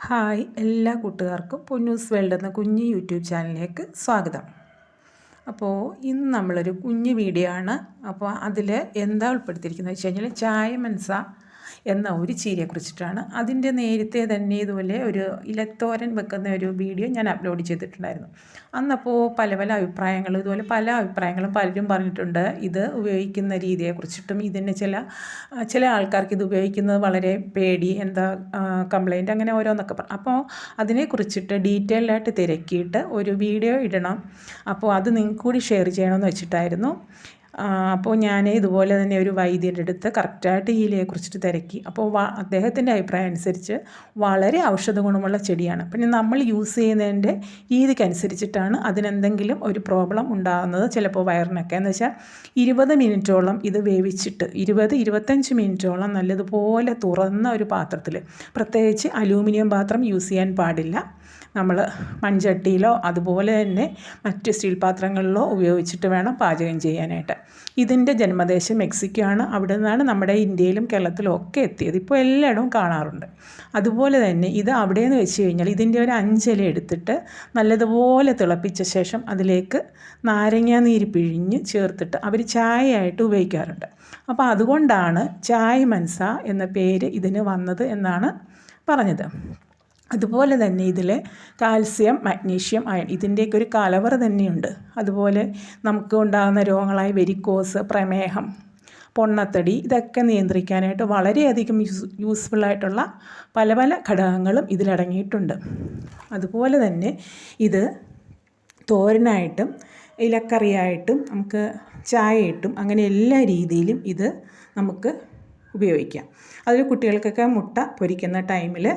Hi എല്ലാ കൂട്ടുകാർക്കും Ponnoos world എന്ന കുഞ്ഞ് യൂട്യൂബ് ചാനലിലേക്ക് സ്വാഗതം. അപ്പോൾ ഇന്ന് നമ്മളൊരു കുഞ്ഞ് വീഡിയോ ആണ്. അപ്പോൾ അതിൽ എന്താ ഉൾപ്പെടുത്തിയിരിക്കുന്നത് വെച്ച് കഴിഞ്ഞാൽ ചായ മനസ എന്ന ഒരു ചീരയെക്കുറിച്ചിട്ടാണ്. അതിൻ്റെ നേരത്തെ തന്നെ ഇതുപോലെ ഒരു ഇലത്തോരൻ വെക്കുന്ന ഒരു വീഡിയോ ഞാൻ അപ്ലോഡ് ചെയ്തിട്ടുണ്ടായിരുന്നു. അന്നപ്പോൾ പല അഭിപ്രായങ്ങളും ഇതുപോലെ പല അഭിപ്രായങ്ങളും പലരും പറഞ്ഞിട്ടുണ്ട്. ഇത് ഉപയോഗിക്കുന്ന രീതിയെക്കുറിച്ചിട്ടും ഇതിന് ചില ആൾക്കാർക്ക് ഇത് ഉപയോഗിക്കുന്നത് വളരെ പേടി, എന്താ കംപ്ലൈൻറ്റ്, അങ്ങനെ ഓരോന്നൊക്കെ പറഞ്ഞു. അപ്പോൾ അതിനെക്കുറിച്ചിട്ട് ഡീറ്റെയിൽഡായിട്ട് തിരക്കിയിട്ട് ഒരു വീഡിയോ ഇടണം, അപ്പോൾ അത് നിങ്ങൾക്ക് കൂടി ഷെയർ ചെയ്യണമെന്ന് വെച്ചിട്ടായിരുന്നു. അപ്പോൾ ഞാൻ ഇതുപോലെ തന്നെ ഒരു വൈദ്യരുടെ അടുത്ത് കറക്റ്റായിട്ട് ഈ ഇലയെക്കുറിച്ചിട്ട് തിരക്കി. അപ്പോൾ അദ്ദേഹത്തിൻ്റെ അഭിപ്രായം അനുസരിച്ച് വളരെ ഔഷധ ഗുണമുള്ള ചെടിയാണ്. പിന്നെ നമ്മൾ യൂസ് ചെയ്യുന്നതിൻ്റെ രീതിക്കനുസരിച്ചിട്ടാണ് അതിനെന്തെങ്കിലും ഒരു പ്രോബ്ലം ഉണ്ടാകുന്നത്. ചിലപ്പോൾ വയറിനൊക്കെ എന്ന് വെച്ചാൽ 20 മിനിറ്റോളം ഇത് വേവിച്ചിട്ട് 20-25 മിനിറ്റോളം നല്ലതുപോലെ തുറന്ന ഒരു പാത്രത്തിൽ, പ്രത്യേകിച്ച് അലൂമിനിയം പാത്രം യൂസ് ചെയ്യാൻ പാടില്ല. നമ്മൾ മൺചട്ടിയിലോ അതുപോലെ തന്നെ മറ്റ് സ്റ്റീൽ പാത്രങ്ങളിലോ ഉപയോഗിച്ചിട്ട് വേണം പാചകം ചെയ്യാനായിട്ട്. ഇതിൻ്റെ ജന്മദേശം മെക്സിക്കോ ആണ്. അവിടെ നിന്നാണ് നമ്മുടെ ഇന്ത്യയിലും കേരളത്തിലും ഒക്കെ എത്തിയത്. ഇപ്പോൾ എല്ലായിടവും കാണാറുണ്ട്. അതുപോലെ തന്നെ ഇത് അവിടെയെന്ന് വെച്ച് കഴിഞ്ഞാൽ ഇതിൻ്റെ ഒരു 5 ഇല എടുത്തിട്ട് നല്ലതുപോലെ തിളപ്പിച്ച ശേഷം അതിലേക്ക് നാരങ്ങ നീര് പിഴിഞ്ഞ് ചേർത്തിട്ട് അവർ ചായയായിട്ട് ഉപയോഗിക്കാറുണ്ട്. അപ്പോൾ അതുകൊണ്ടാണ് ചായ മനസ എന്ന പേര് ഇതിന് വന്നത് എന്നാണ് പറഞ്ഞത്. അതുപോലെ തന്നെ ഇതിൽ കാൽസ്യം, മഗ്നീഷ്യം, അയൺ ഇതിൻ്റെയൊക്കെ ഒരു കലവറ തന്നെയുണ്ട്. അതുപോലെ നമുക്ക് ഉണ്ടാകുന്ന രോഗങ്ങളായ വെരിക്കോസ്, പ്രമേഹം, പൊണ്ണത്തടി ഇതൊക്കെ നിയന്ത്രിക്കാനായിട്ട് വളരെയധികം യൂസ്ഫുള്ളായിട്ടുള്ള പല ഘടകങ്ങളും ഇതിലടങ്ങിയിട്ടുണ്ട്. അതുപോലെ തന്നെ ഇത് തോരനായിട്ടും ഇലക്കറിയായിട്ടും നമുക്ക് ചായയിട്ടും അങ്ങനെ എല്ലാ രീതിയിലും ഇത് നമുക്ക് ഉപയോഗിക്കാം. അതിൽ കുട്ടികൾക്കൊക്കെ മുട്ട പൊരിക്കുന്ന ടൈമിൽ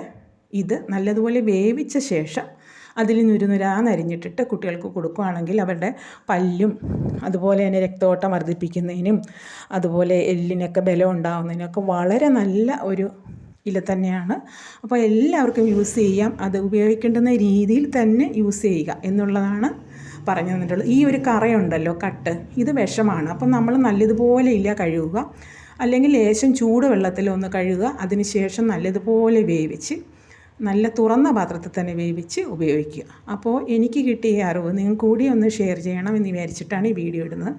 ഇത് നല്ലതുപോലെ വേവിച്ച ശേഷം അതിൽ നുരുനുരാന്നരിഞ്ഞിട്ടിട്ട് കുട്ടികൾക്ക് കൊടുക്കുകയാണെങ്കിൽ അവരുടെ പല്ലും അതുപോലെ തന്നെ രക്തയോട്ടം വർദ്ധിപ്പിക്കുന്നതിനും അതുപോലെ എല്ലിനൊക്കെ ബലം ഉണ്ടാകുന്നതിനൊക്കെ വളരെ നല്ല ഒരു ഇല തന്നെയാണ്. അപ്പോൾ എല്ലാവർക്കും യൂസ് ചെയ്യാം. അത് ഉപയോഗിക്കേണ്ടുന്ന രീതിയിൽ തന്നെ യൂസ് ചെയ്യുക എന്നുള്ളതാണ് പറഞ്ഞു തന്നിട്ടുള്ളത്. ഈ ഒരു കറയുണ്ടല്ലോ, കട്ട്, ഇത് വിഷമാണ്. അപ്പം നമ്മൾ നല്ലതുപോലെ ഇല കഴുകുക, അല്ലെങ്കിൽ ലേശം ചൂടുവെള്ളത്തിലൊന്ന് കഴുകുക. അതിന് ശേഷം നല്ലതുപോലെ വേവിച്ച് നല്ല തുറന്ന പാത്രത്തിൽ തന്നെ വേവിച്ച് ഉപയോഗിക്കുക. അപ്പോൾ എനിക്ക് കിട്ടിയ അറിവ് നിങ്ങൾക്ക് കൂടി ഒന്ന് ഷെയർ ചെയ്യണം എന്ന് വിചാരിച്ചിട്ടാണ് ഈ വീഡിയോ ഇടുന്നത്.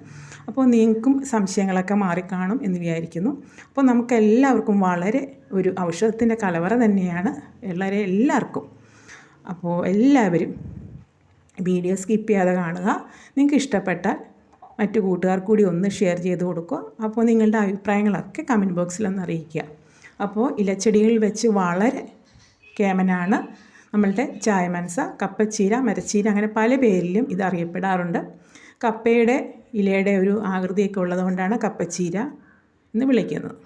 അപ്പോൾ നിങ്ങൾക്കും സംശയങ്ങളൊക്കെ മാറിക്കാണും എന്ന് വിചാരിക്കുന്നു. അപ്പോൾ നമുക്കെല്ലാവർക്കും വളരെ ഒരു ഔഷധത്തിൻ്റെ കലവറ തന്നെയാണ് എല്ലാവർക്കും. അപ്പോൾ എല്ലാവരും വീഡിയോ സ്കിപ്പ് ചെയ്യാതെ കാണുക. നിങ്ങൾക്ക് ഇഷ്ടപ്പെട്ടാൽ മറ്റു കൂട്ടുകാർ കൂടി ഒന്ന് ഷെയർ ചെയ്ത് കൊടുക്കുക. അപ്പോൾ നിങ്ങളുടെ അഭിപ്രായങ്ങളൊക്കെ കമൻറ്റ് ബോക്സിലൊന്ന് അറിയിക്കുക. അപ്പോൾ ഇലച്ചെടികളിൽ വെച്ച് വളരെ കേമനാണ് നമ്മളുടെ ചായ മനസ. കപ്പച്ചീര, മരച്ചീര, അങ്ങനെ പല പേരിലും ഇത് അറിയപ്പെടാറുണ്ട്. കപ്പയുടെ ഇലയുടെ ഒരു ആകൃതിയൊക്കെ ഉള്ളതുകൊണ്ടാണ് കപ്പച്ചീര എന്ന് വിളിക്കുന്നത്.